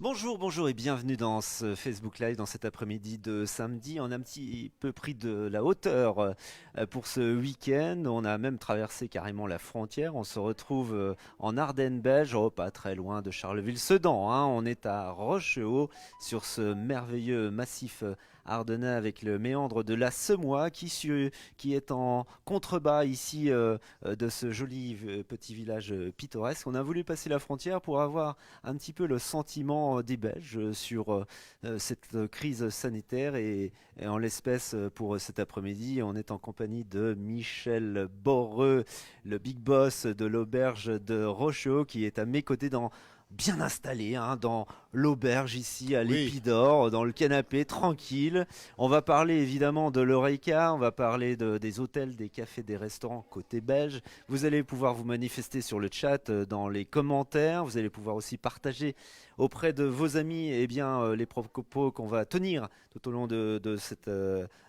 Bonjour, bonjour et bienvenue dans ce Facebook Live dans cet après-midi de samedi. On a un petit peu pris de la hauteur pour ce week-end. On a même traversé carrément la frontière. On se retrouve en Ardennes belge, oh, pas très loin de Charleville-Sedan, hein. On est à Rochehaut sur ce merveilleux massif ardennais avec le méandre de la Semois qui est en contrebas ici de ce joli petit village pittoresque. On a voulu passer la frontière pour avoir un petit peu le sentiment des Belges sur cette crise sanitaire et en l'espèce pour cet après-midi, on est en compagnie de Michel Borreux, le big boss de l'auberge de Rochehaut qui est à mes côtés bien installé dans l'auberge ici à Oui, l'Épidore, dans le canapé, tranquille. On va parler évidemment de l'Oreca, on va parler des hôtels, des cafés, des restaurants côté belge. Vous allez pouvoir vous manifester sur le chat, dans les commentaires. Vous allez pouvoir aussi partager auprès de vos amis les propos qu'on va tenir tout au long de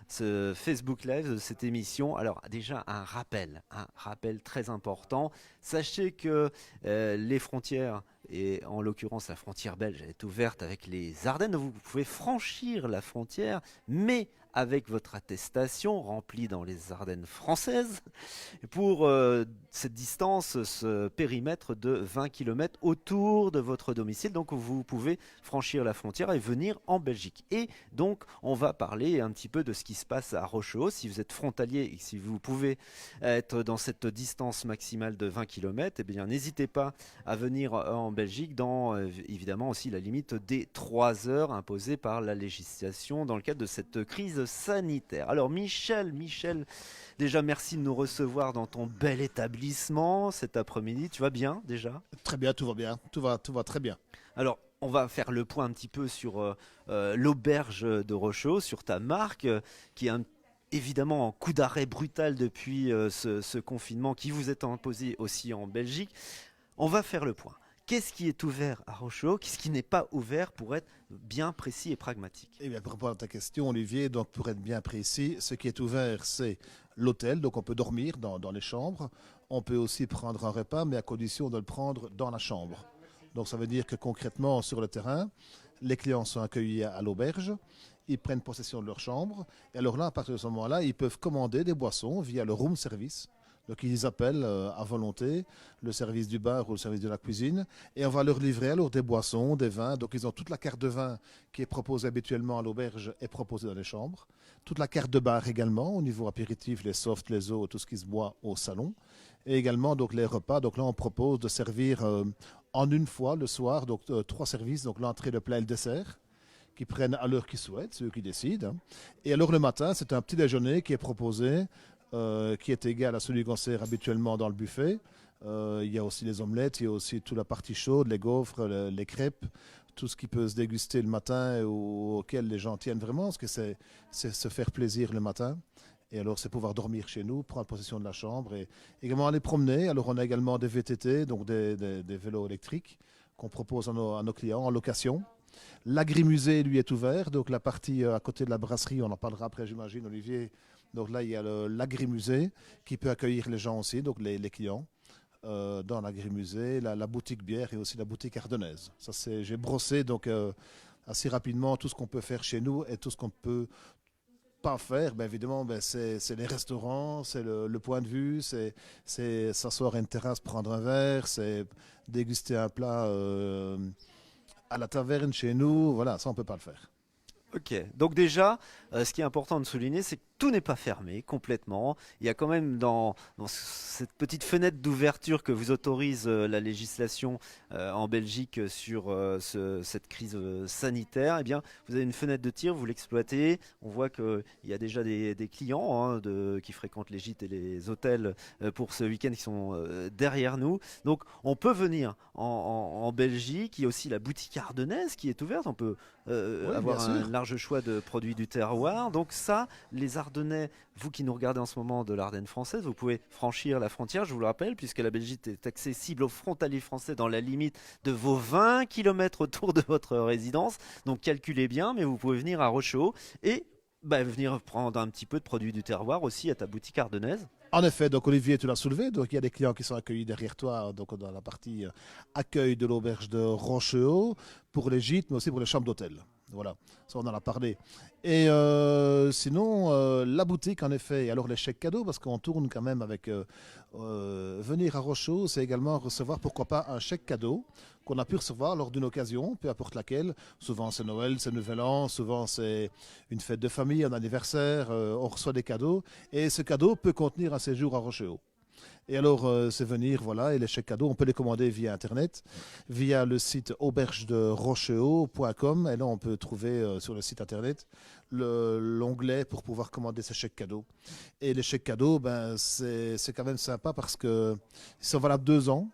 ce Facebook Live, de cette émission. Alors déjà un rappel très important. Sachez que les frontières et en l'occurrence la frontière belge est ouverte avec les Ardennes. Vous pouvez franchir la frontière, mais avec votre attestation remplie dans les Ardennes françaises pour cette distance, ce périmètre de 20 km autour de votre domicile. Donc vous pouvez franchir la frontière et venir en Belgique. Et donc on va parler un petit peu de ce qui se passe à Rochehaut. Si vous êtes frontalier et si vous pouvez être dans cette distance maximale de 20 km, eh bien n'hésitez pas à venir en Belgique dans évidemment aussi la limite des 3 heures imposée par la législation dans le cadre de cette crise sanitaire. Alors Michel, déjà merci de nous recevoir dans ton bel établissement cet après-midi. Tu vas bien déjà? très bien, tout va bien, tout va très bien. Alors on va faire le point un petit peu sur l'auberge de Rochehaut, sur ta marque qui est évidemment en coup d'arrêt brutal depuis ce confinement qui vous est imposé aussi en Belgique. On va faire le point. Qu'est-ce qui est ouvert à Rochehaut? Qu'est-ce qui n'est pas ouvert pour être bien précis et pragmatique? Eh bien, pour répondre à ta question, Olivier, donc pour être bien précis, ce qui est ouvert, c'est l'hôtel, donc on peut dormir dans les chambres. On peut aussi prendre un repas, mais à condition de le prendre dans la chambre. Donc ça veut dire que concrètement, sur le terrain, les clients sont accueillis à l'auberge, ils prennent possession de leur chambre, et alors là, à partir de ce moment-là, ils peuvent commander des boissons via le room service. Donc ils appellent à volonté le service du bar ou le service de la cuisine et on va leur livrer alors des boissons, des vins. Donc ils ont toute la carte de vin qui est proposée habituellement à l'auberge et proposée dans les chambres. Toute la carte de bar également au niveau apéritif, les softs, les eaux, tout ce qui se boit au salon. Et également donc les repas. Donc là on propose de servir en une fois le soir donc 3 services, donc l'entrée, le plat et le dessert qui prennent à l'heure qu'ils souhaitent, ceux qui décident. Et alors le matin, c'est un petit déjeuner qui est proposé, qui est égal à celui qu'on sert habituellement dans le buffet. Il y a aussi les omelettes, il y a aussi toute la partie chaude, les gaufres, les crêpes, tout ce qui peut se déguster le matin ou auquel les gens tiennent vraiment, parce que c'est se faire plaisir le matin. Et alors, c'est pouvoir dormir chez nous, prendre possession de la chambre et également aller promener. Alors, on a également des VTT, donc des vélos électriques qu'on propose à nos clients en location. L'agrimusée, lui, est ouvert. Donc, la partie à côté de la brasserie, on en parlera après, j'imagine, Olivier. Donc là, il y a l'agrimusée qui peut accueillir les gens aussi, donc les clients. Dans l'agrimusée, la boutique bière et aussi la boutique ardennaise. Ça, j'ai brossé donc assez rapidement tout ce qu'on peut faire chez nous et tout ce qu'on peut pas faire. Ben, évidemment, ben, c'est les restaurants, c'est le point de vue, c'est s'asseoir à une terrasse, prendre un verre, c'est déguster un plat à la taverne chez nous. Voilà, ça, on peut pas le faire. Ok, donc déjà, ce qui est important de souligner, c'est que tout n'est pas fermé complètement. Il y a quand même dans cette petite fenêtre d'ouverture que vous autorise la législation en Belgique sur cette crise sanitaire, eh bien, vous avez une fenêtre de tir, vous l'exploitez. On voit qu'il y a déjà des clients qui fréquentent les gîtes et les hôtels pour ce week-end qui sont derrière nous. Donc, on peut venir en Belgique. Il y a aussi la boutique ardennaise qui est ouverte. On peut Oui, bien avoir un sûr. large choix de produits du terroir. Donc ça, les Ardennais, vous qui nous regardez en ce moment de l'Ardenne française, vous pouvez franchir la frontière, je vous le rappelle, puisque la Belgique est accessible aux frontaliers français dans la limite de vos 20 km autour de votre résidence. Donc calculez bien, mais vous pouvez venir à Rochehaut et venir prendre un petit peu de produits du terroir aussi à ta boutique ardennaise. En effet, donc Olivier, tu l'as soulevé, donc il y a des clients qui sont accueillis derrière toi, donc dans la partie accueil de l'auberge de Rochehaut, pour les gîtes, mais aussi pour les chambres d'hôtel. Voilà, ça on en a parlé. Et sinon, la boutique en effet, et alors les chèques cadeaux, parce qu'on tourne quand même avec venir à Rochehaut, c'est également recevoir pourquoi pas un chèque cadeau qu'on a pu recevoir lors d'une occasion, peu importe laquelle. Souvent c'est Noël, c'est Nouvel An, souvent c'est une fête de famille, un anniversaire, on reçoit des cadeaux, et ce cadeau peut contenir un séjour à Rochehaut. Et alors, c'est venir, voilà, et les chèques cadeaux, on peut les commander via Internet, via le site aubergederochehaut.com. Et là, on peut trouver sur le site Internet l'onglet pour pouvoir commander ces chèques cadeaux. Et les chèques cadeaux, ben, c'est quand même sympa parce qu'ils sont valables 2 ans.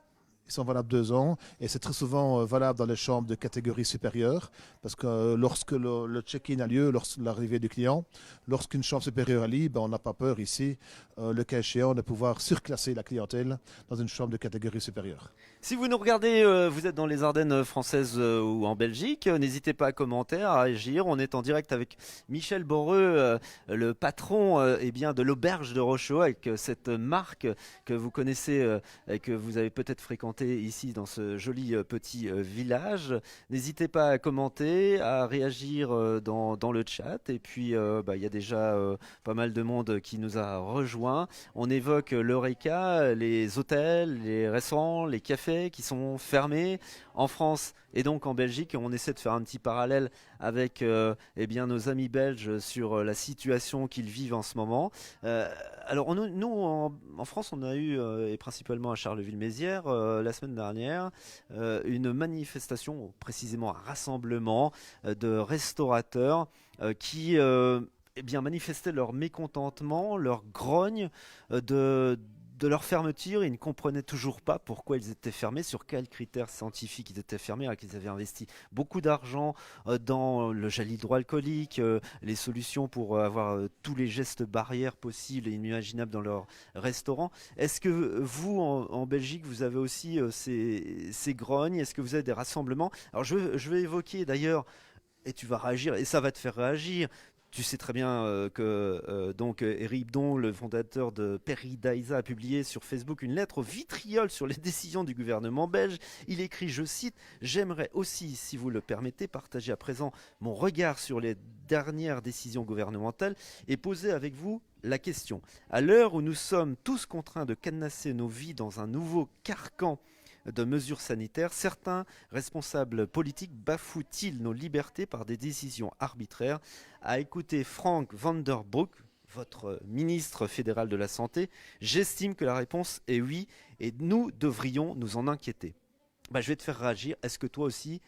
Ils sont valables 2 ans et c'est très souvent valable dans les chambres de catégorie supérieure parce que lorsque le check-in a lieu, lorsque l'arrivée du client, lorsqu'une chambre supérieure est libre, on n'a pas peur ici, le cas échéant, de pouvoir surclasser la clientèle dans une chambre de catégorie supérieure. Si vous nous regardez, vous êtes dans les Ardennes françaises ou en Belgique, n'hésitez pas à commenter, à agir. On est en direct avec Michel Boreux, le patron eh bien, de l'auberge de Rochehaut, avec cette marque que vous connaissez et que vous avez peut-être fréquenté ici dans ce joli petit village. N'hésitez pas à commenter, à réagir dans le chat. Et puis, il y a déjà pas mal de monde qui nous a rejoints. On évoque l'Horeca, les hôtels, les restaurants, les cafés qui sont fermés en France et donc en Belgique. On essaie de faire un petit parallèle avec eh bien, nos amis belges sur la situation qu'ils vivent en ce moment. Alors nous en France, on a eu, et principalement à Charleville-Mézières, la semaine dernière, une manifestation, précisément un rassemblement de restaurateurs qui eh bien, manifestaient leur mécontentement, leur grogne de leur fermeture. Ils ne comprenaient toujours pas pourquoi ils étaient fermés, sur quels critères scientifiques ils étaient fermés, alors qu'ils avaient investi beaucoup d'argent dans le gel hydroalcoolique, les solutions pour avoir tous les gestes barrières possibles et inimaginables dans leur restaurant. Est-ce que vous, en Belgique, vous avez aussi ces grognes? Est-ce que vous avez des rassemblements? Alors je vais évoquer d'ailleurs, et tu vas réagir, et ça va te faire réagir. Tu sais très bien que donc Eric Bdon, le fondateur de Peridaisa, a publié sur Facebook une lettre au vitriol sur les décisions du gouvernement belge. Il écrit, je cite, « J'aimerais aussi, si vous le permettez, partager à présent mon regard sur les dernières décisions gouvernementales et poser avec vous la question. À l'heure où nous sommes tous contraints de cadenasser nos vies dans un nouveau carcan de mesures sanitaires, certains responsables politiques bafouent-ils nos libertés par des décisions arbitraires? À écouter Frank van der Broek, votre ministre fédéral de la Santé, j'estime que la réponse est oui et nous devrions nous en inquiéter. » Je vais te faire réagir. Est-ce que toi aussi,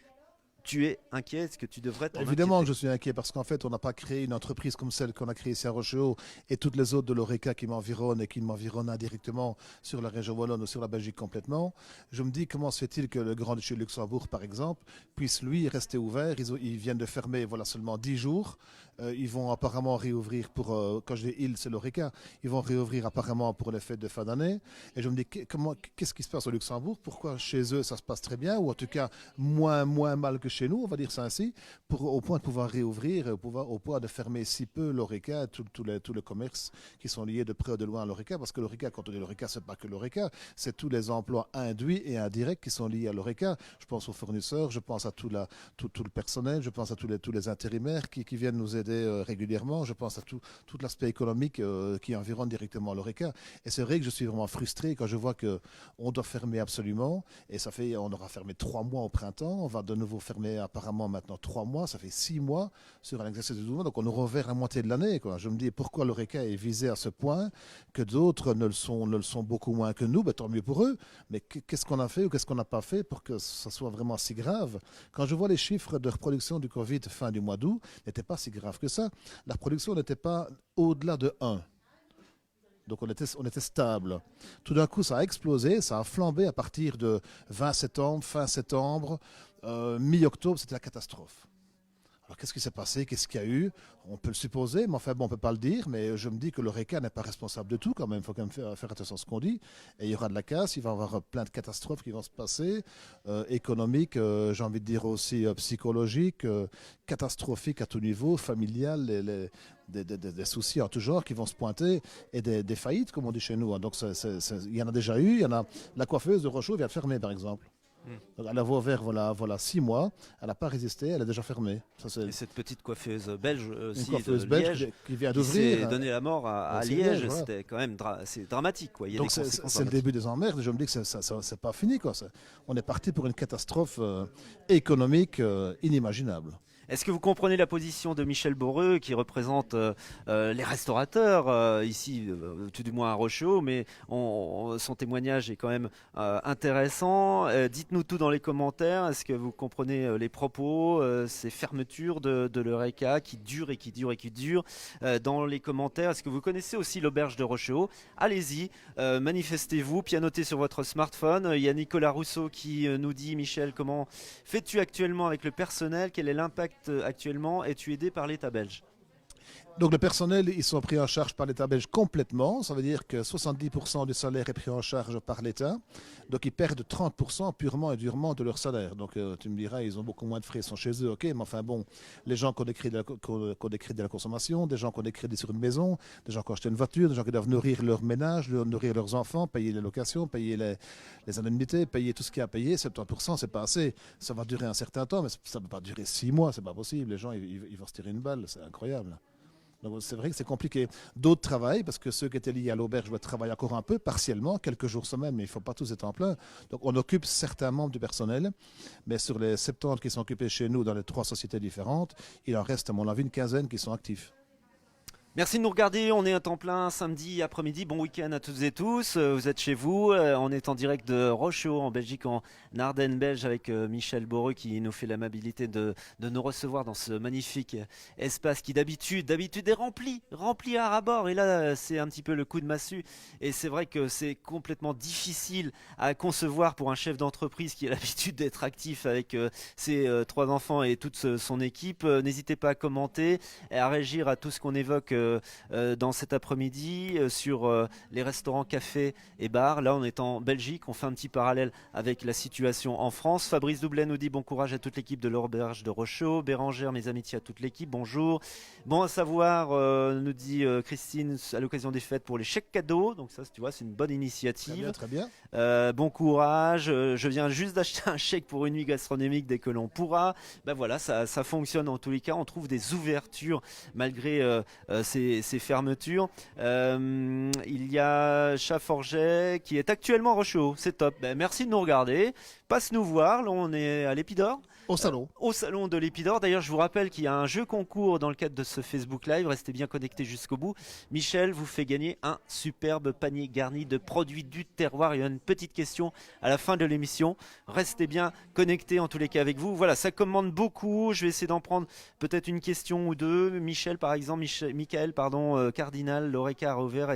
tu es inquiet? Est-ce que tu devrais t'en Évidemment inquiéter? que je suis inquiet parce qu'en fait, on n'a pas créé une entreprise comme celle qu'on a créée ici à Rochehaut et toutes les autres de l'Horeca qui m'environnent et qui m'environnent indirectement sur la région wallonne ou sur la Belgique complètement. Je me dis comment se fait-il que le Grand-Duché de Luxembourg, par exemple, puisse lui rester ouvert. Ils viennent de fermer voilà, seulement 10 jours. Ils vont apparemment réouvrir pour, quand je dis ils, c'est l'Horeca, ils vont réouvrir apparemment pour les fêtes de fin d'année. Et je me dis, qu'est-ce qui se passe au Luxembourg? Pourquoi chez eux ça se passe très bien, ou en tout cas moins mal que chez nous, on va dire ça ainsi, au point de pouvoir réouvrir, au point de fermer si peu l'Horeca, tout le commerce qui sont liés de près ou de loin à l'Horeca, parce que l'Horeca, quand on dit l'Horeca, c'est pas que l'Horeca, c'est tous les emplois induits et indirects qui sont liés à l'Horeca. Je pense aux fournisseurs, je pense à tout le personnel, je pense à tous les intérimaires qui viennent nous aider régulièrement, je pense à tout l'aspect économique qui environne directement l'Horeca. Et c'est vrai que je suis vraiment frustré quand je vois qu'on doit fermer absolument, et on aura fermé 3 mois au printemps, on va de nouveau fermer apparemment maintenant 3 mois, ça fait 6 mois sur un exercice de 12 mois, donc on aura ouvert la moitié de l'année. Je me dis pourquoi l'Horeca est visé à ce point que d'autres ne le sont beaucoup moins que nous. Tant mieux pour eux, mais qu'est-ce qu'on a fait ou qu'est-ce qu'on n'a pas fait pour que ça soit vraiment si grave? Quand je vois les chiffres de reproduction du Covid fin du mois d'août, n'était pas si grave que ça. La reproduction n'était pas au-delà de 1. Donc on était stable. Tout d'un coup, ça a explosé, ça a flambé à partir de 20 septembre, fin septembre, mi-octobre, c'était la catastrophe. Alors qu'est-ce qui s'est passé? Qu'est-ce qu'il y a eu? On peut le supposer, mais enfin bon, on ne peut pas le dire. Mais je me dis que l'ORECA n'est pas responsable de tout quand même. Il faut quand même faire attention à ce qu'on dit. Et il y aura de la casse, il va y avoir plein de catastrophes qui vont se passer, économiques, j'ai envie de dire aussi psychologiques, catastrophiques à tout niveau, familiales, des soucis en tout genre qui vont se pointer et des faillites, comme on dit chez nous, hein. Donc il y en a déjà eu. Il y en a, la coiffeuse de Rochaud vient de fermer, par exemple. Donc, elle a ouvert voilà 6 mois, elle n'a pas résisté, elle est déjà fermée. Et cette petite coiffeuse belge Une aussi coiffeuse de belge Liège qui vient qui s'est d'ouvrir. donné la mort à C'est Liège, Liège, voilà. c'était quand même c'est dramatique, quoi. Il y a Donc des conséquences c'est le début des emmerdes. Je me dis que c'est pas fini, quoi. On est parti pour une catastrophe économique inimaginable. Est-ce que vous comprenez la position de Michel Boreux qui représente les restaurateurs ici, tout du moins à Rochehaut, mais son témoignage est quand même intéressant. Dites-nous tout dans les commentaires. Est-ce que vous comprenez les propos, ces fermetures de l'Eureka qui durent et qui durent et qui durent dans les commentaires? Est-ce que vous connaissez aussi l'auberge de Rochehaut? Allez-y, manifestez-vous, pianotez sur votre smartphone. Il y a Nicolas Rousseau qui nous dit: Michel, comment fais-tu actuellement avec le personnel? Quel est l'impact actuellement? Es-tu aidé par l'État belge? Donc le personnel, ils sont pris en charge par l'État belge complètement. Ça veut dire que 70% du salaire est pris en charge par l'État. Donc ils perdent 30% purement et durement de leur salaire. Donc tu me diras, ils ont beaucoup moins de frais, ils sont chez eux, ok. Mais enfin bon, les gens qui ont des crédits de la consommation, des gens qui ont des crédits sur une maison, des gens qui ont acheté une voiture, des gens qui doivent nourrir leur ménage, nourrir leurs enfants, payer les locations, payer les indemnités, payer tout ce qu'il y a à payer. 70%, c'est pas assez. Ça va durer un certain temps, mais ça ne peut pas durer 6 mois, c'est pas possible. Les gens, ils vont se tirer une balle, c'est incroyable. Donc c'est vrai que c'est compliqué. D'autres travaillent, parce que ceux qui étaient liés à l'auberge travaillent encore un peu, partiellement, quelques jours semaine, mais il ne faut pas tous être en plein. Donc on occupe certains membres du personnel, mais sur les 70 qui sont occupés chez nous dans les 3 sociétés différentes, il en reste à mon avis une quinzaine qui sont actifs. Merci de nous regarder, on est à temps plein samedi après-midi, bon week-end à toutes et tous, vous êtes chez vous, on est en direct de Rochehaut en Belgique, en Ardennes belge avec Michel Boreux qui nous fait l'amabilité de nous recevoir dans ce magnifique espace qui d'habitude est rempli à ras-bord, et là c'est un petit peu le coup de massue, et c'est vrai que c'est complètement difficile à concevoir pour un chef d'entreprise qui a l'habitude d'être actif avec ses 3 enfants et toute son équipe. N'hésitez pas à commenter et à réagir à tout ce qu'on évoque dans cet après-midi sur les restaurants, cafés et bars. Là on est en Belgique, on fait un petit parallèle avec la situation en France. Fabrice Doublet nous dit bon courage à toute l'équipe de l'auberge de Rochehaut. Bérangère, mes amitiés à toute l'équipe, bonjour. Bon à savoir, nous dit Christine, à l'occasion des fêtes pour les chèques cadeaux, donc ça tu vois c'est une bonne initiative. Très bien. Bon courage, je viens juste d'acheter un chèque pour une nuit gastronomique dès que l'on pourra. Ben voilà, ça fonctionne en tous les cas, on trouve des ouvertures malgré ces fermetures. Il y a Chaforget qui est actuellement à Rochehaut, c'est top. Ben, merci de nous regarder, passe nous voir, là on est à l'Épidore. Au salon. Au salon de l'Épidore. D'ailleurs, je vous rappelle qu'il y a un jeu concours dans le cadre de ce Facebook Live. Restez bien connectés jusqu'au bout. Michel vous fait gagner un superbe panier garni de produits du terroir. Il y a une petite question à la fin de l'émission. Restez bien connectés en tous les cas avec vous. Voilà, ça commande beaucoup. Je vais essayer d'en prendre peut-être une question ou deux. Michel, par exemple, Michael, Cardinal, l'Oreca a rouvert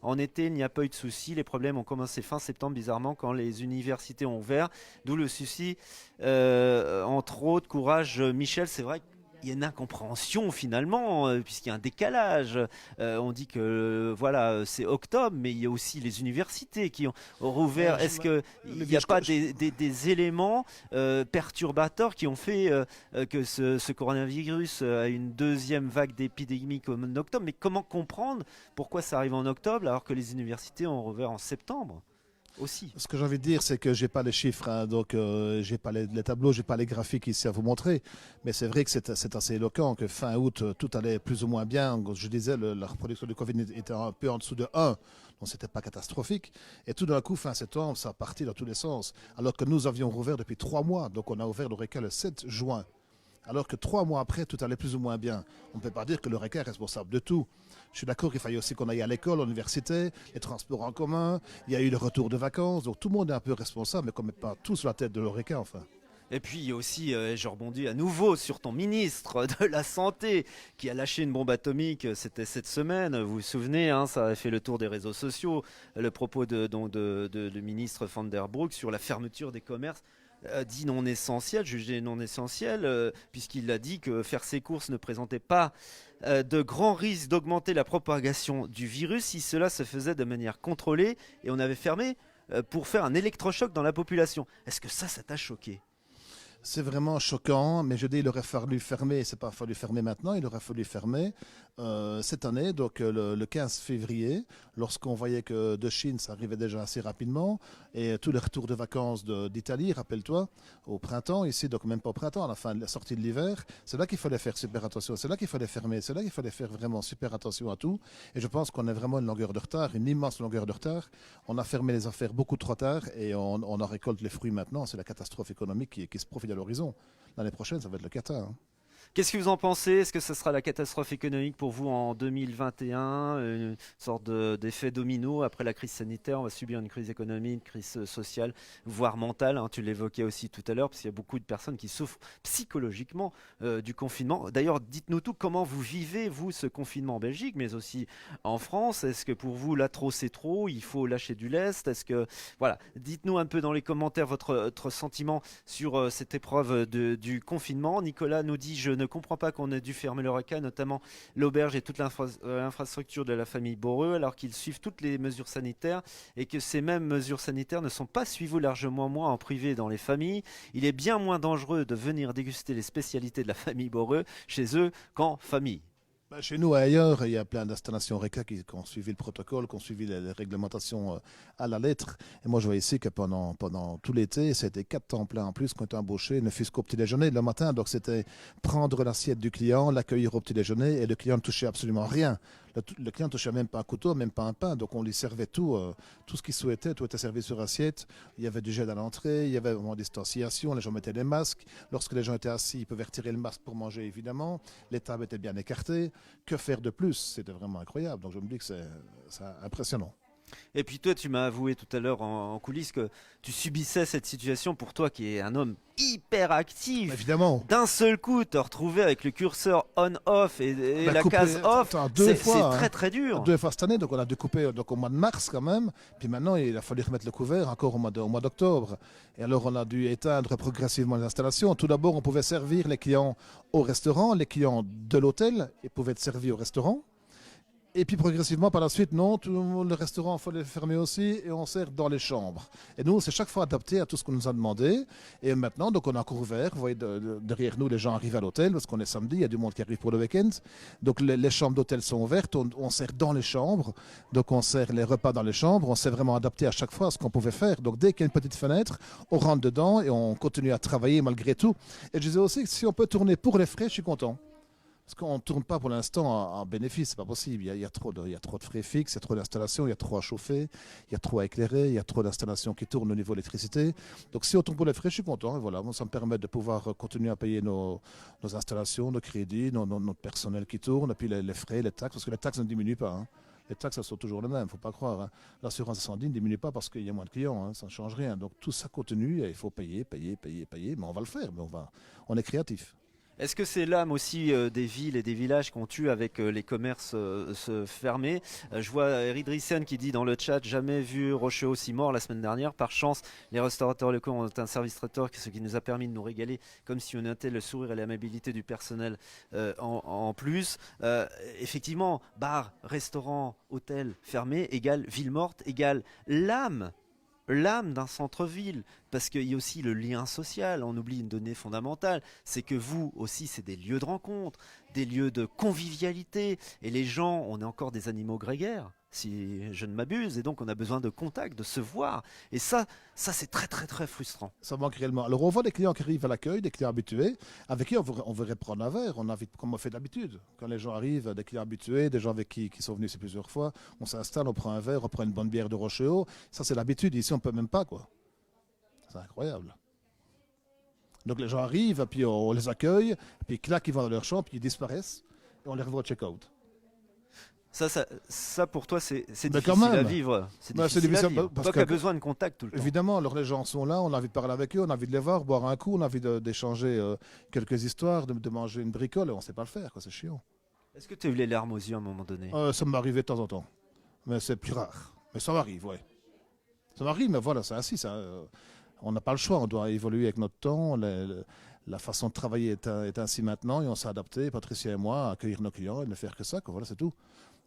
en été. Il n'y a pas eu de soucis. Les problèmes ont commencé fin septembre, bizarrement, quand les universités ont ouvert. D'où le souci. Entre autres, courage Michel, c'est vrai qu'il y a une incompréhension finalement, puisqu'il y a un décalage. On dit que voilà, c'est octobre, mais il y a aussi les universités qui ont rouvert. Est-ce qu'il n'y a pas des éléments perturbateurs qui ont fait que ce coronavirus a une deuxième vague d'épidémie comme en octobre? Mais comment comprendre pourquoi ça arrive en octobre alors que les universités ont rouvert en septembre aussi? Ce que j'ai envie de dire, c'est que j'ai pas les chiffres, hein, donc j'ai pas les tableaux, j'ai pas les graphiques ici à vous montrer. Mais c'est vrai que c'est assez éloquent que fin août, tout allait plus ou moins bien. Je disais, la reproduction du Covid était un peu en dessous de 1, donc c'était pas catastrophique. Et tout d'un coup, fin septembre, ça a parti dans tous les sens. Alors que nous avions rouvert depuis 3 mois, donc on a ouvert l'Oreca le 7 juin. Alors que 3 mois après, tout allait plus ou moins bien. On ne peut pas dire que l'Oreca est responsable de tout. Je suis d'accord qu'il fallait aussi qu'on aille à l'école, à l'université, les transports en commun, il y a eu le retour de vacances, donc tout le monde est un peu responsable, mais qu'on ne met pas tout sur la tête de l'Oreca, enfin. Et puis il y a aussi, je rebondis à nouveau sur ton ministre de la Santé qui a lâché une bombe atomique, c'était cette semaine, vous vous souvenez, hein, ça a fait le tour des réseaux sociaux, le propos du ministre Van der Broek sur la fermeture des commerces. dit non essentiel, jugé non essentiel, puisqu'il a dit que faire ses courses ne présentait pas de grands risques d'augmenter la propagation du virus si cela se faisait de manière contrôlée et on avait fermé pour faire un électrochoc dans la population. Est-ce que ça t'a choqué? C'est vraiment choquant, mais je dis il aurait fallu fermer, c'est pas fallu fermer maintenant, il aurait fallu fermer cette année, donc le 15 février, lorsqu'on voyait que de Chine, ça arrivait déjà assez rapidement, et tous les retours de vacances d'Italie, rappelle-toi, au printemps, ici, donc même pas au printemps, à la fin de la sortie de l'hiver, c'est là qu'il fallait faire super attention, c'est là qu'il fallait fermer, c'est là qu'il fallait faire vraiment super attention à tout, et je pense qu'on a vraiment une longueur de retard, une immense longueur de retard, on a fermé les affaires beaucoup trop tard, et on en récolte les fruits maintenant, c'est la catastrophe économique qui se profile à l'horizon. L'année prochaine, ça va être le cata. Hein. Qu'est-ce que vous en pensez? Est-ce que ce sera la catastrophe économique pour vous en 2021? Une sorte d'effet domino après la crise sanitaire, on va subir une crise économique, une crise sociale, voire mentale, hein, tu l'évoquais aussi tout à l'heure, parce qu'il y a beaucoup de personnes qui souffrent psychologiquement du confinement. D'ailleurs, dites-nous tout, comment vous vivez, vous, ce confinement en Belgique, mais aussi en France? Est-ce que pour vous, là, trop, c'est trop? Il faut lâcher du lest? Est-ce que... Voilà, dites-nous un peu dans les commentaires votre sentiment sur cette épreuve du confinement. Nicolas nous dit, je ne comprends pas qu'on ait dû fermer le RECA, notamment l'auberge et toute l'infrastructure de la famille Boreux, alors qu'ils suivent toutes les mesures sanitaires et que ces mêmes mesures sanitaires ne sont pas suivies largement moins en privé dans les familles. Il est bien moins dangereux de venir déguster les spécialités de la famille Boreux chez eux qu'en famille. Chez nous, ailleurs, il y a plein d'installations RECA qui ont suivi le protocole, qui ont suivi les réglementations à la lettre. Et moi, je vois ici que pendant tout l'été, c'était 4 temps plein en plus qui ont été embauchés, ne fût-ce qu'au petit déjeuner le matin. Donc, c'était prendre l'assiette du client, l'accueillir au petit déjeuner et le client ne touchait absolument rien. Le client ne touchait même pas un couteau, même pas un pain. Donc, on lui servait tout ce qu'il souhaitait. Tout était servi sur assiette. Il y avait du gel à l'entrée, il y avait vraiment distanciation. Les gens mettaient des masques. Lorsque les gens étaient assis, ils pouvaient retirer le masque pour manger, évidemment. Les tables étaient bien écartées. Que faire de plus? C'était vraiment incroyable. Donc, je me dis que c'est impressionnant. Et puis toi, tu m'as avoué tout à l'heure en coulisses que tu subissais cette situation pour toi qui est un homme hyper actif. Évidemment. D'un seul coup, te retrouver avec le curseur on-off et la coupé, case off, c'est très hein. très dur. 2 fois cette année, donc on a découpé donc, au mois de mars quand même. Puis maintenant, il a fallu remettre le couvert encore au mois d'octobre. Et alors, on a dû éteindre progressivement les installations. Tout d'abord, on pouvait servir les clients au restaurant, les clients de l'hôtel, ils pouvaient être servis au restaurant. Et puis progressivement, par la suite, non, tout le restaurant, il fallait fermer aussi, et on sert dans les chambres. Et nous, c'est chaque fois adapté à tout ce qu'on nous a demandé. Et maintenant, donc on a encore ouvert. Vous voyez, derrière nous, les gens arrivent à l'hôtel, parce qu'on est samedi, il y a du monde qui arrive pour le week-end. Donc les chambres d'hôtel sont ouvertes, on sert dans les chambres. Donc on sert les repas dans les chambres, on s'est vraiment adapté à chaque fois à ce qu'on pouvait faire. Donc dès qu'il y a une petite fenêtre, on rentre dedans et on continue à travailler malgré tout. Et je disais aussi que si on peut tourner pour les frais, je suis content. Parce qu'on ne tourne pas pour l'instant en bénéfice, c'est pas possible. Il y a trop de frais fixes, il y a trop d'installations, il y a trop à chauffer, il y a trop à éclairer, il y a trop d'installations qui tournent au niveau de l'électricité. Donc si on tourne pour les frais, je suis content. Et voilà, ça me permet de pouvoir continuer à payer nos installations, nos crédits, notre personnel qui tourne, et puis les frais, les taxes, parce que les taxes ne diminuent pas. Hein. Les taxes, elles sont toujours les mêmes, il ne faut pas croire. Hein. L'assurance incendie ne diminue pas parce qu'il y a moins de clients, hein, ça ne change rien. Donc tout ça continue et il faut payer, mais on va le faire, mais on est créatif. Est-ce que c'est l'âme aussi des villes et des villages qu'on tue avec les commerces se fermer? Je vois Eridrissian qui dit dans le chat, jamais vu Rocher aussi mort la semaine dernière. Par chance, les restaurateurs locaux ont un service traiteur, ce qui nous a permis de nous régaler comme si on était le sourire et l'amabilité du personnel en plus. Effectivement, bar, restaurant, hôtel fermé égale ville morte, égale l'âme d'un centre-ville, parce qu'il y a aussi le lien social, on oublie une donnée fondamentale, c'est que vous aussi c'est des lieux de rencontre, des lieux de convivialité, et les gens, on est encore des animaux grégaires, si je ne m'abuse, et donc on a besoin de contact, de se voir, et ça c'est très très très frustrant. Ça manque réellement. Alors on voit des clients qui arrivent à l'accueil, des clients habitués, avec qui on voudrait prendre un verre, on invite comme on fait d'habitude. Quand les gens arrivent, des clients habitués, des gens avec qui sont venus ici plusieurs fois, on s'installe, on prend un verre, on prend une bonne bière de Rochéo, ça c'est l'habitude, ici on peut même pas quoi. C'est incroyable. Donc les gens arrivent, puis on les accueille, puis clac, ils vont dans leur chambre, puis ils disparaissent, et on les revoit au check-out. Ça pour toi c'est Mais difficile à vivre. C'est difficile à vivre. Parce Toi qui as besoin de contact tout le temps. Évidemment, alors les gens sont là, on a envie de parler avec eux, on a envie de les voir, boire un coup, on a envie d'échanger quelques histoires, de manger une bricole, et on ne sait pas le faire, quoi, c'est chiant. Est-ce que tu as eu les larmes aux yeux à un moment donné? Ça m'est arrivé de temps en temps, mais c'est plus rare. Mais ça m'arrive, ouais. Ça m'arrive, mais voilà, c'est ainsi, ça. On n'a pas le choix, on doit évoluer avec notre temps. La façon de travailler est ainsi maintenant et on s'est adapté, Patricia et moi, à accueillir nos clients et ne faire que ça, quoi. Voilà, c'est tout.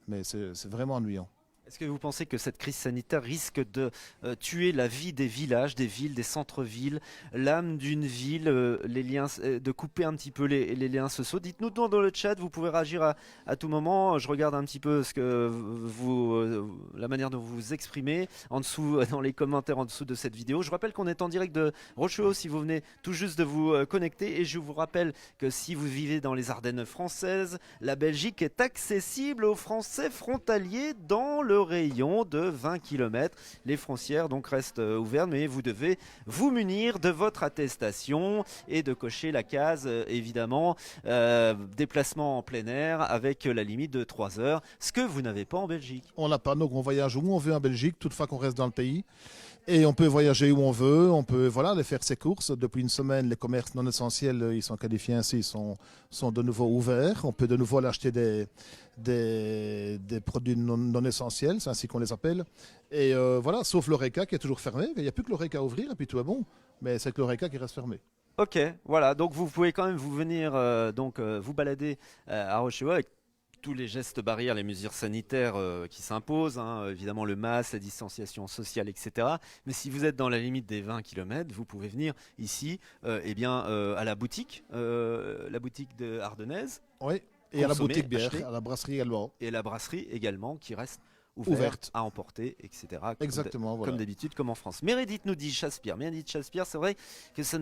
Mais c'est vraiment ennuyant. Est-ce que vous pensez que cette crise sanitaire risque de tuer la vie des villages, des villes, des centres-villes, l'âme d'une ville, les liens, de couper un petit peu les liens sociaux? Dites-nous dans le chat, vous pouvez réagir à tout moment. Je regarde un petit peu ce que la manière dont vous vous exprimez en dessous, dans les commentaires en dessous de cette vidéo. Je rappelle qu'on est en direct de Rochehaut si vous venez tout juste de vous connecter. Et je vous rappelle que si vous vivez dans les Ardennes françaises, la Belgique est accessible aux Français frontaliers dans le rayon de 20 km. Les frontières donc restent ouvertes, mais vous devez vous munir de votre attestation et de cocher la case évidemment déplacement en plein air avec la limite de 3 heures, ce que vous n'avez pas en Belgique. On n'a pas, donc on voyage où on veut en Belgique, toutefois qu'on reste dans le pays. Et on peut voyager où on veut, on peut aller faire ses courses. Depuis une semaine, les commerces non essentiels, ils sont qualifiés ainsi, sont de nouveau ouverts. On peut de nouveau aller acheter des produits non essentiels, c'est ainsi qu'on les appelle. Et sauf l'Horeca qui est toujours fermé. Il n'y a plus que l'Horeca à ouvrir et puis tout est bon. Mais c'est que l'Horeca qui reste fermé. Ok, voilà, donc vous pouvez quand même vous venir vous balader à Rochehaut avec tous les gestes barrières, les mesures sanitaires qui s'imposent, hein, évidemment le masque, la distanciation sociale, etc. Mais si vous êtes dans la limite des 20 km, vous pouvez venir ici à la boutique de Ardennaise. Oui, et à la boutique bière, à la brasserie également. Et la brasserie également qui reste ouverte à emporter, etc. Exactement, comme d'habitude, comme en France. Meredith nous dit Chaspire. Meredith Chaspire, c'est vrai que ce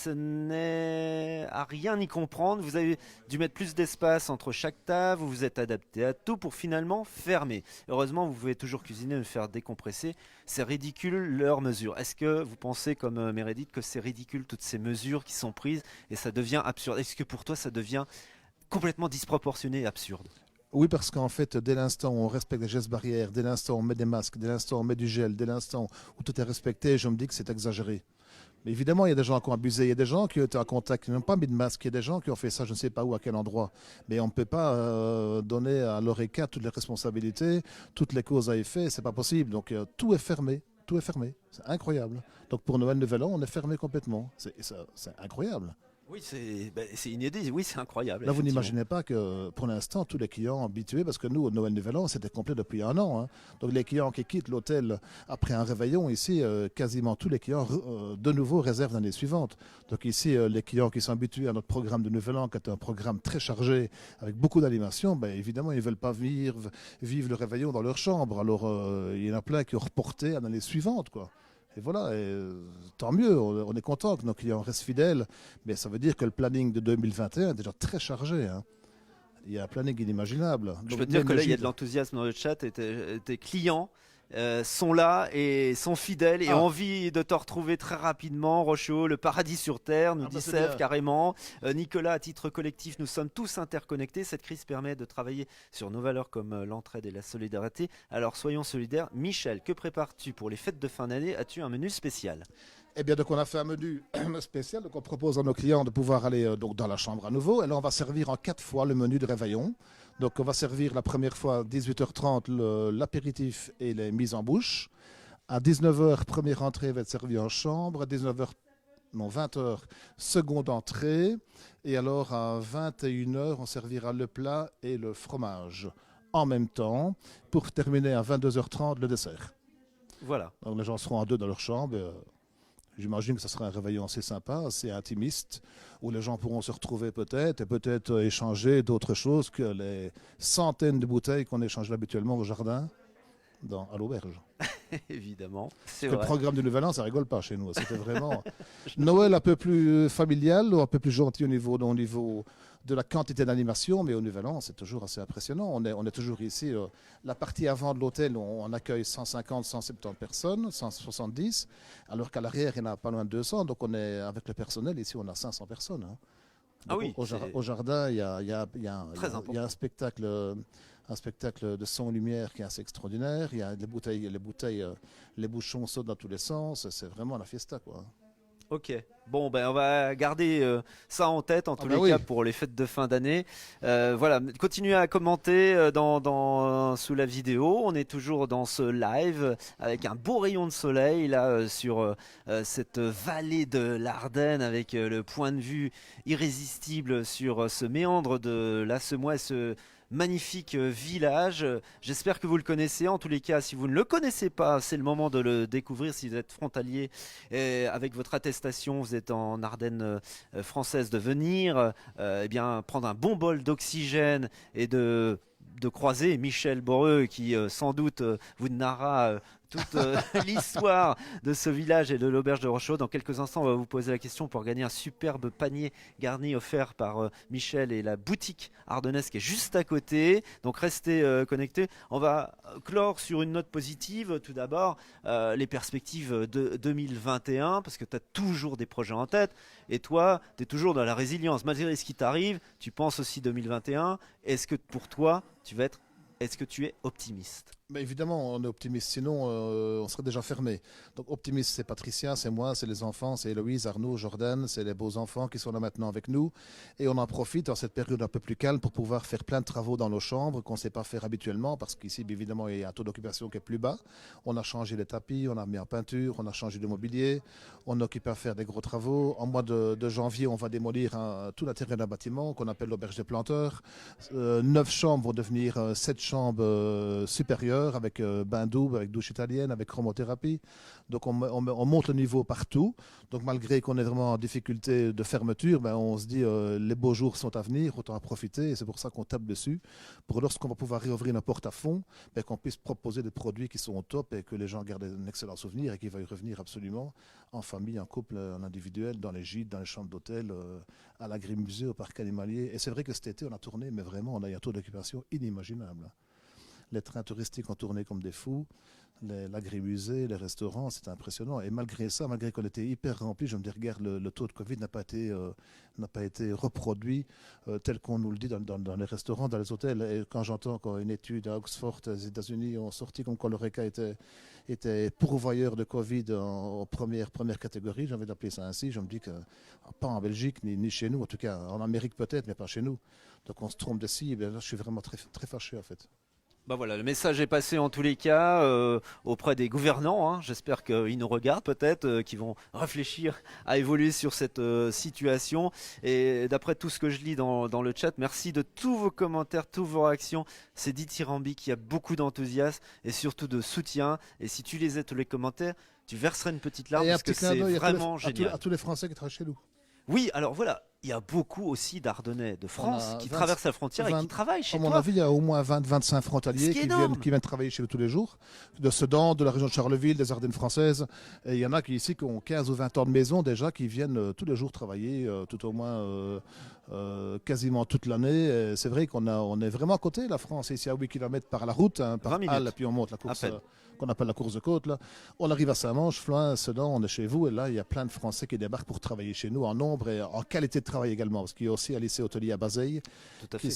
n'est à rien y comprendre. Vous avez dû mettre plus d'espace entre chaque table, vous vous êtes adapté à tout pour finalement fermer. Heureusement, vous pouvez toujours cuisiner et faire décompresser. C'est ridicule leurs mesures. Est-ce que vous pensez, comme Meredith, que c'est ridicule toutes ces mesures qui sont prises et ça devient absurde? Est-ce que pour toi, ça devient complètement disproportionné et absurde? Oui, parce qu'en fait, dès l'instant où on respecte les gestes barrières, dès l'instant où on met des masques, dès l'instant où on met du gel, dès l'instant où tout est respecté, je me dis que c'est exagéré. Mais évidemment, il y a des gens qui ont abusé, il y a des gens qui étaient en contact, qui n'ont pas mis de masque, il y a des gens qui ont fait ça, je ne sais pas où, à quel endroit. Mais on ne peut pas donner à l'Horeca toutes les responsabilités, toutes les causes à effet, c'est pas possible. Donc tout est fermé, tout est fermé. C'est incroyable. Donc pour Noël Nouvel An, on est fermé complètement. C'est incroyable. Oui, c'est inédit, oui, c'est incroyable. Là, vous n'imaginez pas que pour l'instant, tous les clients habitués, parce que nous, au Noël Nouvel An, c'était complet depuis un an. Hein. Donc les clients qui quittent l'hôtel après un réveillon, ici, quasiment tous les clients de nouveau réservent l'année suivante. Donc ici, les clients qui sont habitués à notre programme de Nouvel An, qui est un programme très chargé, avec beaucoup d'animation, évidemment, ils ne veulent pas vivre le réveillon dans leur chambre. Alors, il y en a plein qui ont reporté à l'année suivante, quoi. Et voilà, tant mieux, on est content que nos clients restent fidèles, mais ça veut dire que le planning de 2021 est déjà très chargé. Hein. Il y a un planning inimaginable. Je peux te dire que là, il y a de l'enthousiasme dans le chat et tes clients sont là et sont fidèles et ont envie de te retrouver très rapidement. Rochehaut, le paradis sur terre, nous dit Sèvres carrément. Nicolas, à titre collectif, nous sommes tous interconnectés. Cette crise permet de travailler sur nos valeurs comme l'entraide et la solidarité. Alors soyons solidaires. Michel, que prépares-tu pour les fêtes de fin d'année? As-tu un menu spécial? Eh bien, donc on a fait un menu spécial. Donc on propose à nos clients de pouvoir aller dans la chambre à nouveau. Et là, on va servir en 4 fois le menu de réveillon. Donc on va servir la première fois à 18h30 l'apéritif et les mises en bouche. À 19h, première entrée va être servie en chambre. À 20h, seconde entrée. Et alors à 21h, on servira le plat et le fromage en même temps pour terminer à 22h30 le dessert. Voilà. Donc les gens seront à deux dans leur chambre. J'imagine que ce sera un réveillon assez sympa, assez intimiste, où les gens pourront se retrouver peut-être et peut-être échanger d'autres choses que les centaines de bouteilles qu'on échange habituellement au jardin, à l'auberge. Évidemment, c'est vrai. Le programme du Nouvel An, ça rigole pas chez nous. C'était vraiment Noël un peu plus familial, un peu plus gentil au niveau de la quantité d'animation, mais au Nouvel An, c'est toujours assez impressionnant. On est toujours ici. La partie avant de l'hôtel, on accueille 150, 170 personnes, 170, alors qu'à l'arrière, il y en a pas loin de 200. Donc on est avec le personnel, ici, on a 500 personnes. Hein. Ah oui, au jardin, il y a un spectacle. Un spectacle de son et lumière qui est assez extraordinaire. Il y a les bouchons sautent dans tous les sens. C'est vraiment la fiesta, quoi. Ok. Bon, ben on va garder ça en tête en Ah tous bah les oui. cas pour les fêtes de fin d'année. Voilà, continuez à commenter sous la vidéo. On est toujours dans ce live avec un beau rayon de soleil là sur cette vallée de l'Ardenne avec le point de vue irrésistible sur ce méandre de la Semois, ce magnifique village. J'espère que vous le connaissez. En tous les cas, si vous ne le connaissez pas, c'est le moment de le découvrir si vous êtes frontalier et avec votre attestation, vous êtes en Ardennes française de venir, eh bien, prendre un bon bol d'oxygène et de croiser Michel Boreux qui sans doute vous narrera toute l'histoire de ce village et de l'auberge de Rochereau. Dans quelques instants, on va vous poser la question pour gagner un superbe panier garni offert par Michel et la boutique ardennaise qui est juste à côté. Donc restez connectés. On va clore sur une note positive. Tout d'abord, les perspectives de 2021, parce que tu as toujours des projets en tête. Et toi, tu es toujours dans la résilience. Malgré ce qui t'arrive, tu penses aussi 2021. Est-ce que pour toi, est-ce que tu es optimiste? Mais évidemment, on est optimiste, sinon on serait déjà fermé. Donc optimiste, c'est Patricia, c'est moi, c'est les enfants, c'est Héloïse, Arnaud, Jordan, c'est les beaux enfants qui sont là maintenant avec nous. Et on en profite en cette période un peu plus calme pour pouvoir faire plein de travaux dans nos chambres qu'on ne sait pas faire habituellement, parce qu'ici, évidemment, il y a un taux d'occupation qui est plus bas. On a changé les tapis, on a mis en peinture, on a changé de mobilier, on occupe à faire des gros travaux. En mois de janvier, on va démolir tout l'intérieur d'un bâtiment qu'on appelle l'auberge des planteurs. 9 chambres vont devenir 7 chambres supérieures avec bain double, avec douche italienne, avec chromothérapie. Donc on monte le niveau partout. Donc malgré qu'on est vraiment en difficulté de fermeture, ben, on se dit les beaux jours sont à venir, autant en profiter. Et c'est pour ça qu'on tape dessus. Pour lorsqu'on va pouvoir réouvrir nos portes à fond, ben, qu'on puisse proposer des produits qui sont au top et que les gens gardent un excellent souvenir et qu'ils veuillent revenir absolument en famille, en couple, en individuel, dans les gîtes, dans les chambres d'hôtel, à l'agrimusée, au parc animalier. Et c'est vrai que cet été, on a tourné, mais vraiment, on a eu un taux d'occupation inimaginable. Les trains touristiques ont tourné comme des fous, l'agrimusée, les restaurants, c'était impressionnant. Et malgré ça, malgré qu'on était hyper rempli, je me dis, regarde, le taux de Covid n'a pas été reproduit tel qu'on nous le dit dans les restaurants, dans les hôtels. Et quand j'entends qu'une étude à Oxford, aux États-Unis, ont sorti comme quoi l'ORECA était pourvoyeur de Covid en première catégorie, j'ai envie d'appeler ça ainsi, je me dis que pas en Belgique ni chez nous, en tout cas en Amérique peut-être, mais pas chez nous. Donc on se trompe de cible, et là je suis vraiment très, très fâché en fait. Bah voilà, le message est passé en tous les cas auprès des gouvernants, hein. J'espère qu'ils nous regardent peut-être, qu'ils vont réfléchir à évoluer sur cette situation. Et d'après tout ce que je lis dans le chat, merci de tous vos commentaires, toutes vos réactions. C'est dithyrambique, il y a beaucoup d'enthousiasme et surtout de soutien. Et si tu lisais tous les commentaires, tu verserais une petite larme Et un parce que petit clin c'est d'œil vraiment à génial. tous les Français qui travaillent chez nous. Oui, alors voilà, il y a beaucoup aussi d'Ardennais de On France a qui 20 traversent la frontière et 20 qui travaillent À chez mon toi. avis, il y a au moins 20-25 Ce frontaliers qui est énorme. qui viennent travailler chez nous tous les jours, de Sedan, de la région de Charleville, des Ardennes françaises. Et il y en a qui ici qui ont 15 ou 20 ans de maison déjà, qui viennent tous les jours travailler, tout au moins quasiment toute l'année. Et c'est vrai on est vraiment à côté, la France, ici à 8 km par la route, hein, par 20 minutes, Halle, et puis on monte la à course peine. qu'on appelle la course de côte. Là. On arrive à Saint-Manche, Floins, Sedan, on est chez vous, et là, il y a plein de Français qui débarquent pour travailler chez nous en nombre et en qualité de travail également, parce qu'il y a aussi un lycée hôtelier à Bazeilles Tout à fait.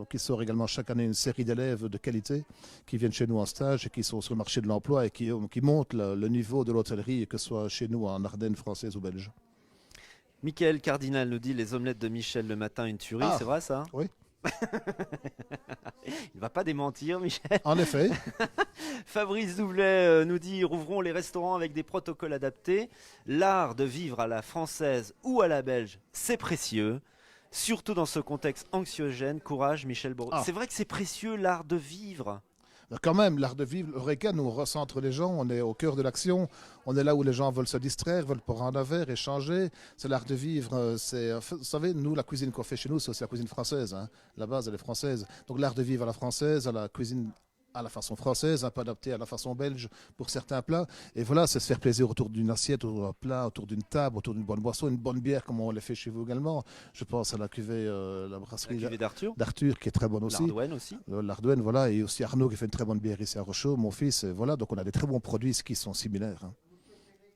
qui sort également chaque année une série d'élèves de qualité qui viennent chez nous en stage et qui sont sur le marché de l'emploi et qui montent le niveau de l'hôtellerie, que ce soit chez nous en Ardennes françaises ou belges. Michael Cardinal nous dit les omelettes de Michel le matin, une tuerie, Ah, c'est vrai ça? oui, Il va pas démentir, Michel. en effet. Fabrice Doublet nous dit rouvrons les restaurants avec des protocoles adaptés. L'art de vivre à la française ou à la belge, c'est précieux. Surtout dans ce contexte anxiogène. Courage, Michel Bordeaux. Ah, C'est vrai que c'est précieux l'art de vivre. quand même, l'art de vivre, l'Eureka nous recentre les gens, on est au cœur de l'action, on est là où les gens veulent se distraire, veulent prendre un verre, échanger. C'est l'art de vivre. Vous savez, nous, la cuisine qu'on fait chez nous, c'est aussi la cuisine française. Hein. La base, elle est française. Donc l'art de vivre à la française, à la cuisine à la façon française, un peu adapté à la façon belge pour certains plats. Et voilà, c'est se faire plaisir autour d'une assiette, autour d'un plat, autour d'une table, autour d'une bonne boisson, une bonne bière, comme on l'a fait chez vous également. Je pense à la cuvée, la La brasserie cuvée d'Arthur, d'Arthur, qui est très bonne aussi. l'Ardouenne aussi. L'Ardouenne, voilà, et aussi Arnaud qui fait une très bonne bière ici à Rochereau, mon fils, et voilà, donc on a des très bons produits qui sont similaires. Hein.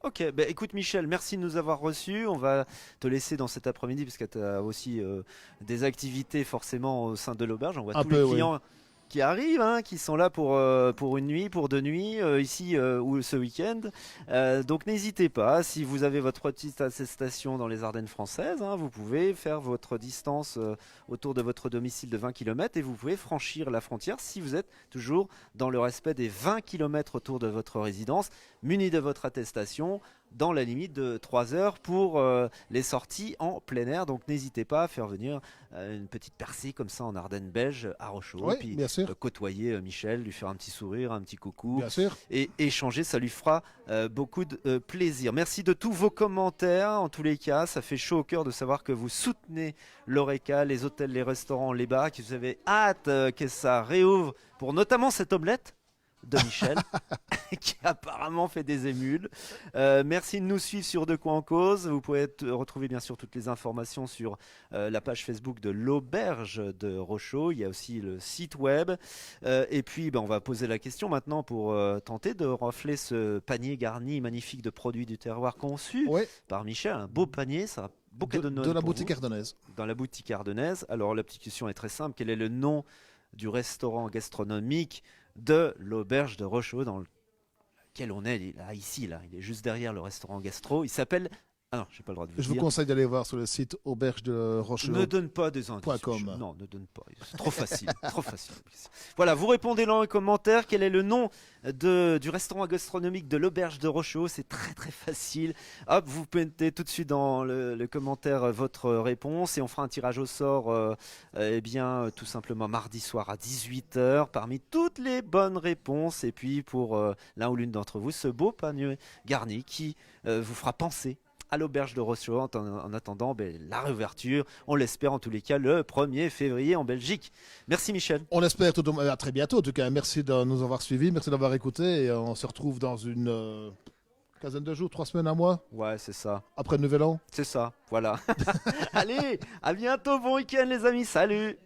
Ok, bah écoute Michel, merci de nous avoir reçus. On va te laisser dans cet après-midi parce que tu as aussi des activités forcément au sein de l'auberge. On voit Un tous les peu, oui. clients qui arrivent, hein, qui sont là pour une nuit, pour 2 nuits, ici ou ce week-end. Donc n'hésitez pas, si vous avez votre petite attestation dans les Ardennes françaises, hein, vous pouvez faire votre distance autour de votre domicile de 20 km et vous pouvez franchir la frontière si vous êtes toujours dans le respect des 20 km autour de votre résidence, muni de votre attestation, dans la limite de 3 heures pour les sorties en plein air. Donc n'hésitez pas à faire venir une petite percée comme ça en Ardennes belge à Rochaud. Oui, Puis bien sûr. côtoyer Michel, lui faire un petit sourire, un petit coucou. Bien sûr. Et échanger, ça lui fera beaucoup de plaisir. Merci de tous vos commentaires. En tous les cas, ça fait chaud au cœur de savoir que vous soutenez l'Oreca, les hôtels, les restaurants, les bars, que vous avez hâte que ça réouvre pour notamment cette omelette de Michel qui apparemment fait des émules. Merci de nous suivre sur De Quoi en Cause. Vous pouvez retrouver bien sûr toutes les informations sur la page Facebook de l'Auberge de Rochaud. Il y a aussi le site web. Et puis on va poser la question maintenant pour tenter de rafler ce panier garni magnifique de produits du terroir conçu Oui, par Michel. Un beau panier, ça. Beau cadeau de Noël de la pour boutique vous. ardennaise. Dans la boutique ardennaise. Alors la petite question est très simple. Quel est le nom du restaurant gastronomique de l'Auberge de Rochaud dans lequel on est là, ici, là. Il est juste derrière le restaurant gastro. Il s'appelle... Ah non, j'ai pas le droit de vous Je vous dire. conseille d'aller voir sur le site auberge de Rochaud. Ne donne pas des indices. .com. Michel. Non, ne donne pas. C'est trop facile. Trop facile. Voilà, vous répondez dans les commentaires. Quel est le nom du restaurant gastronomique de l'Auberge de Rochaud? C'est très très facile. Hop, vous mettez tout de suite dans le commentaire votre réponse et on fera un tirage au sort tout simplement mardi soir à 18h parmi toutes les bonnes réponses. Et puis pour l'un ou l'une d'entre vous, ce beau panier garni qui vous fera penser à l'Auberge de Rochaud en attendant la réouverture, on l'espère en tous les cas le 1er février en Belgique. Merci Michel. On espère à très bientôt. En tout cas, merci de nous avoir suivis, merci d'avoir écouté. Et on se retrouve dans une quinzaine de jours, 3 semaines, un mois, Ouais, c'est ça. après le Nouvel An. C'est ça, voilà. Allez, à bientôt, bon week-end les amis, salut.